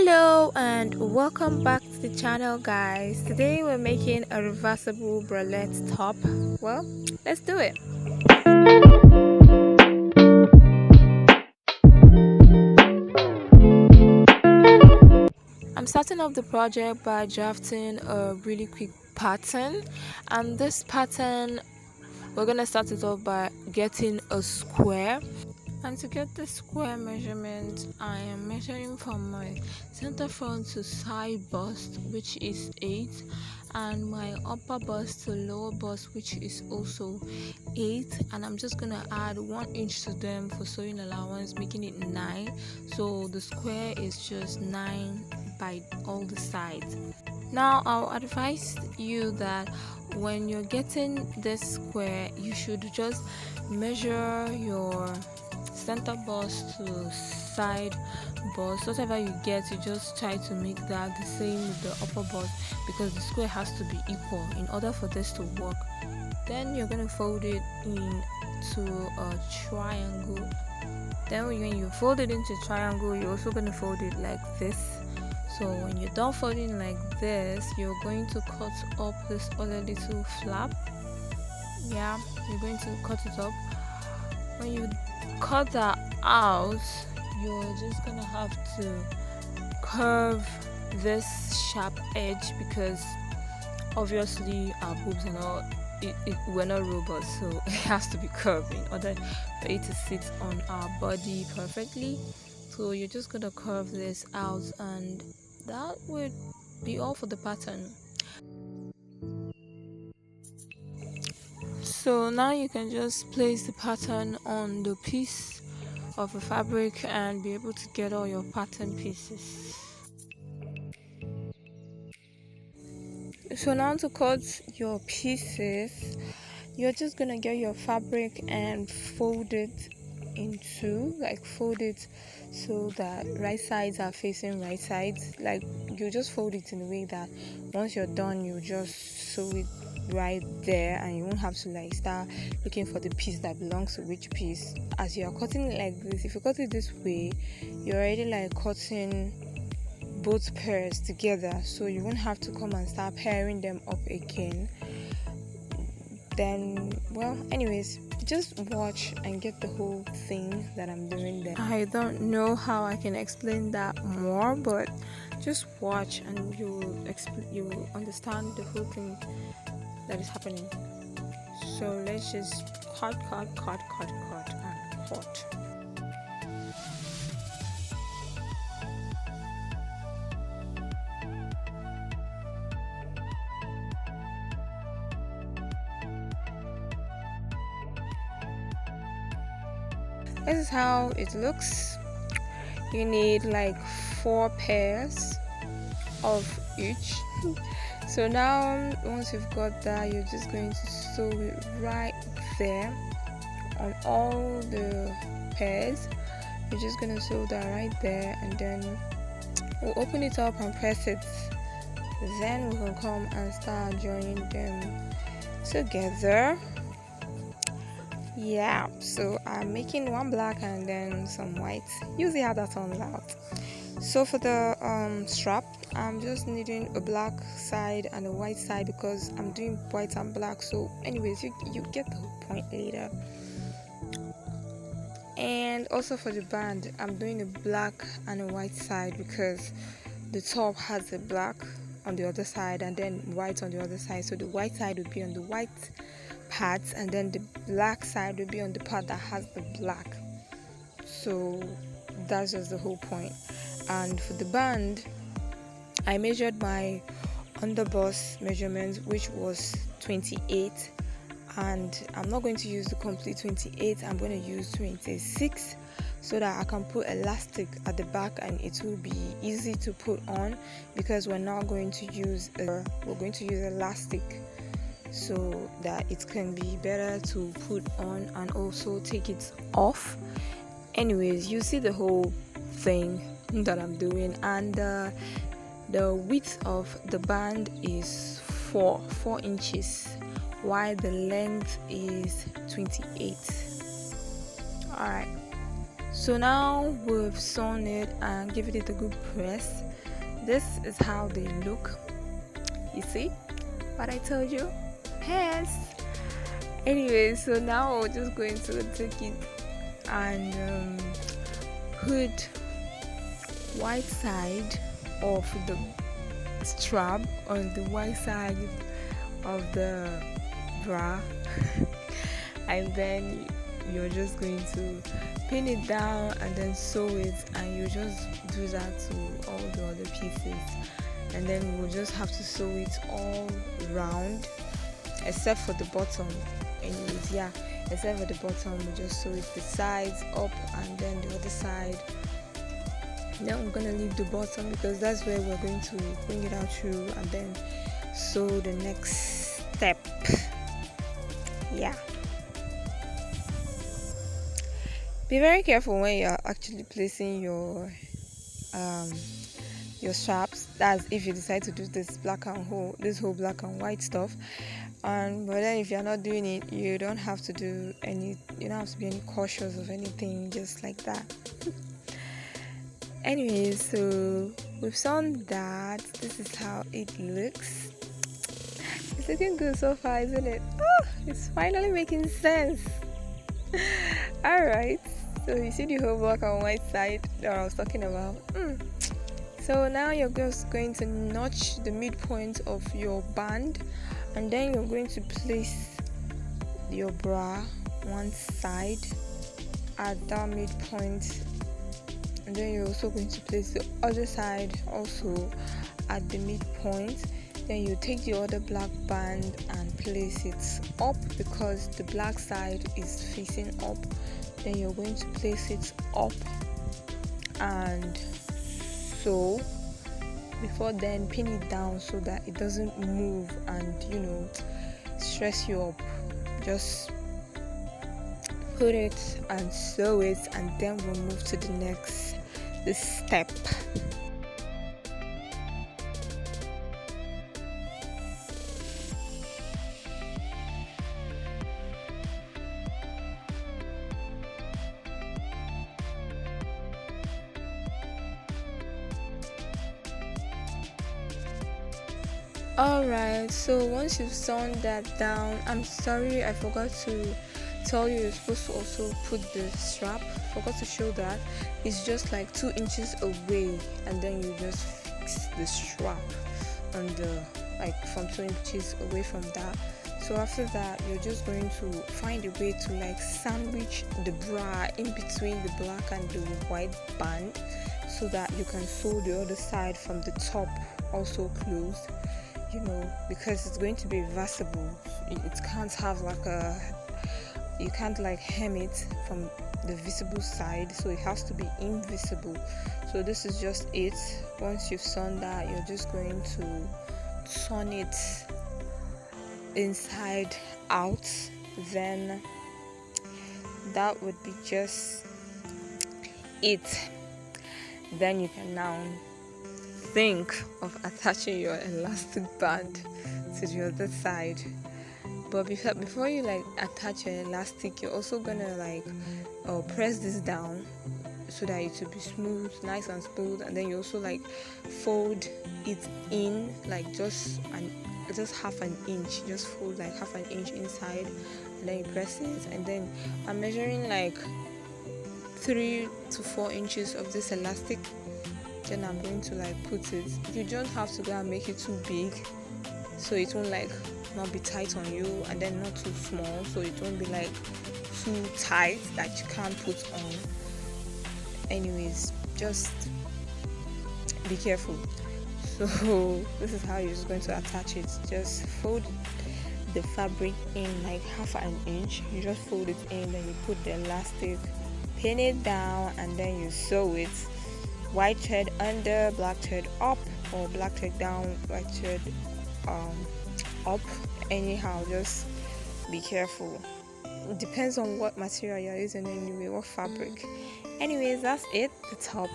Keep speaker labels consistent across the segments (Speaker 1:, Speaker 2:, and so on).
Speaker 1: Hello and welcome back to the channel, guys. Today we're making a reversible bralette top. Well, let's do it. I'm starting off the project by drafting a really quick pattern, and this pattern we're gonna start it off by getting a square. And to get the square measurement, I am measuring from my center front to side bust, which is 8, and my upper bust to lower bust, which is also 8. And I'm just gonna add 1 inch to them for sewing allowance, making it 9. So the square is just 9 by all the sides. Now I'll advise you that when you're getting this square, you should just measure your center bust to side bust. Whatever you get, you just try to make that the same with the upper bust, because the square has to be equal in order for this to work. Then you're going to fold it into a triangle. Then when you fold it into triangle, you're also going to fold it like this. So when you're done folding like this, you're going to cut up this other little flap. Yeah, you're going to cut it up. When you cut that out, you're just gonna have to curve this sharp edge, because obviously our boobs are not we're not robots, so it has to be curved in order for it to sit on our body perfectly. So you're just gonna curve this out, and that would be all for the pattern. So now you can just place the pattern on the piece of a fabric and be able to get all your pattern pieces. So now to cut your pieces, you're just gonna get your fabric and fold it in two, like fold it so that right sides are facing right sides. Like you just fold it in a way that once you're done, you just sew it right there, and you won't have to like start looking for the piece that belongs to which piece. As you are cutting it like this, if you cut it this way, you're already like cutting both pairs together, so you won't have to come and start pairing them up again. Then, well, anyways, just watch and get the whole thing that I'm doing there. I don't know how I can explain that more, but just watch and you'll understand the whole thing that is happening. So let's just cut and cut. This is how it looks. You need like 4 pairs of each. So now once you've got that, you're just going to sew it right there on all the pairs. You're just going to sew that right there, and then we'll open it up and press it. Then we can come and start joining them together. Yeah, so I'm making one black and then some white. You see how that turns out. So for the strap, I'm just needing a black side and a white side, because I'm doing white and black. So anyways, you get the whole point later. And also for the band, I'm doing a black and a white side, because the top has the black on the other side and then white on the other side. So the white side would be on the white part, and then the black side will be on the part that has the black. So that's just the whole point. And for the band, I measured my underbust measurement, which was 28, and I'm not going to use the complete 28. I'm going to use 26, so that I can put elastic at the back and it will be easy to put on, because we're not going to use we're going to use elastic, so that it can be better to put on and also take it off. Anyways, you see the whole thing that I'm doing, and the width of the band is 4 inches, while the length is 28. Alright, so now we've sewn it and given it a good press. this is how they look. You see what I told you? Yes. Anyway, so now we're just going to take it and put white side of the strap on the white side of the bra and then you're just going to pin it down and then sew it, and you just do that to all the other pieces, and then we'll just have to sew it all round except for the bottom. Anyways, yeah, except for the bottom, we just sew it the sides up and then the other side. Now I'm gonna leave the bottom because that's where we're going to bring it out through and then sew the next step. Yeah, be very careful when you're actually placing your straps. That's if you decide to do this whole black and white stuff. But then if you're not doing it, you don't have to be any cautious of anything, just like that. Anyway, so we've sewn that. This is how it looks. It's looking good so far, isn't it? Oh, it's finally making sense. Alright, so you see the whole black and white side that I was talking about. So now you're just going to notch the midpoint of your band, and then you're going to place your bra one side at that midpoint, and then you're also going to place the other side also at the midpoint. Then you take the other black band and place it up because the black side is facing up. Then you're going to place it up and sew. Before then, pin it down so that it doesn't move and stress you up. Just put it and sew it, and then we'll move to the next step. Alright, so once you've sewn that down, I'm sorry I forgot to tell you, you're supposed to also put the strap. Forgot to show that. It's just like 2 inches away, and then you just fix the strap on from 2 inches away from that. So after that, you're just going to find a way to sandwich the bra in between the black and the white band so that you can sew the other side from the top also closed. Because it's going to be reversible. It can't have you can't hem it from the visible side, so it has to be invisible. So this is just it. Once you've sewn that, you're just going to turn it inside out. Then that would be just it. Then you can now think of attaching your elastic band to the other side. But before you attach your elastic, you're also gonna press this down so that it will be nice and smooth, and then you also fold it in just half an inch. Just fold half an inch inside, and then you press it. And then I'm measuring 3 to 4 inches of this elastic. Then I'm going to put it. You don't have to go and make it too big, so it won't not be tight on you, and then not too small, so it won't be too tight that you can't put on. Anyways, just be careful. So this is how you're just going to attach it. Just fold the fabric in half an inch. You just fold it in, then you put the elastic, pin it down, and then you sew it. White thread under, black thread up, or black thread down, white thread up. Anyhow, just be careful. It depends on what material you're using anyway, what fabric. Anyways, that's it. The top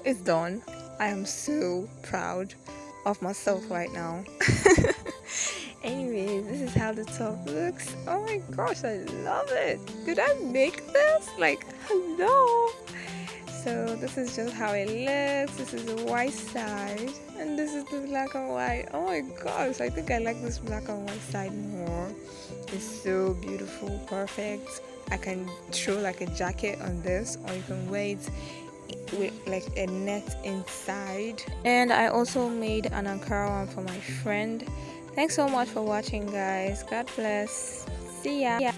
Speaker 1: is done. I am so proud of myself right now. Anyways, this is how the top looks. Oh my gosh, I love it. Did I make this? Hello. So this is just how it looks. This is the white side and this is the black and white. Oh my gosh, I think I like this black and white side more. It's so beautiful, perfect. I can throw like a jacket on this, or you can wear it with like a net inside. And I also made an Ankara one for my friend. Thanks so much for watching, guys. God bless. See ya.